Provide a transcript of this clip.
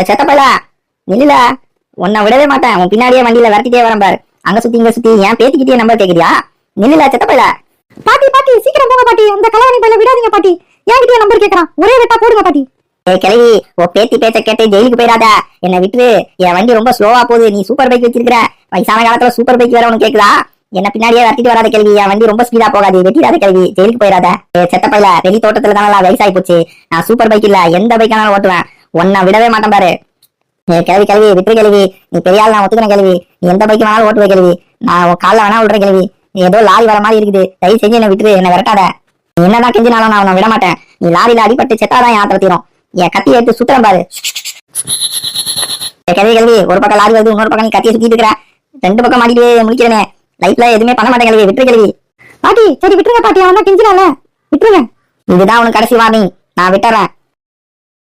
செத்தப்பல நில்லுல, உன்னை விடவே மாட்டேன். உன் பின்னாடியே வண்டியில விரட்டிட்டே வரேன் பாரு. அங்க சுத்தி இங்க சுத்தி ஏன் பேத்திக்கிட்டே நம்பர் கேக்குறியா? நில்லுல செத்தப்பல. பாட்டி பாட்டி சீக்கிரம் போங்க பாட்டி, அந்த கலவாணி பையில விடாதீங்க பாட்டி. என்கிட்டயே நம்பர் கேக்குறான், ஒரே வெட்டா போடுங்க பாட்டி. கிளவி, ஓ பேத்தி பேச்ச கேட்டு ஜெயிலுக்கு போயிடாத. என்ன விட்டுரு, என் வண்டி ரொம்ப ஸ்லோவா போகுது. நீ சூப்பர் பைக் வச்சிருக்கிற, வயசான காலத்துல சூப்பர் பைக் வேற உனக்கு கேக்குதா? என்ன பின்னாடியே வரட்டிட்டு வராத கிளவி, என் வண்டி ரொம்ப ஸ்பீடா போகாது. வெட்டிடாத கிளவி, ஜெயிலுக்கு போயிடாத. செத்தப்பையில வெளி தோட்டத்துல தானே வயசாகி போச்சு. நான் சூப்பர் பைக் இல்ல, எந்த பைக்கானாலும் ஓட்டுவேன். உன்னை விடவே மாட்டேன் பாரு. கிளவி கிளவி விட்டு கிளவி, நீ பெரிய ஆள், நான் ஒத்துக்கிறேன் கிளவி. நீ எந்த பைக்கு வேணாலும் ஓட்டுவே கிளவி. நான் உன் காலில் வேணா விடுறேன் கிளவி. நீ ஏதோ லாரி வர மாதிரி இருக்குது, தயவு செஞ்சு என்ன விட்டுரு, என்ன விரட்டாத. நீ என்னதான் கெஞ்சினாலும் நான் உன்னை விட மாட்டேன். நீ லாரியில அடிபட்டு செத்தாதான் என் ஆத்திர தீரும். என் கத்தியை எடுத்து சுத்துறேன் பாரு. கிளவி கிளவி, ஒரு பக்கம் லாரி வருது, இன்னொரு பக்கம் நீ கத்தியை சுத்திட்டு இருக்கிற. ரெண்டு பக்கம் மாட்டிட்டு முடிக்கிறேனே, லைஃப்ல எதுவுமே பண்ண மாட்டேன் கிளவி, விட்டுரு கிளவி. பாட்டி சரி விட்டுருங்க பாட்டி, அவன் தான் கெஞ்சினால விட்டுருங்க. இதுதான் உனக்கு கடைசி வார்னிங், நான் விட்டுறேன்.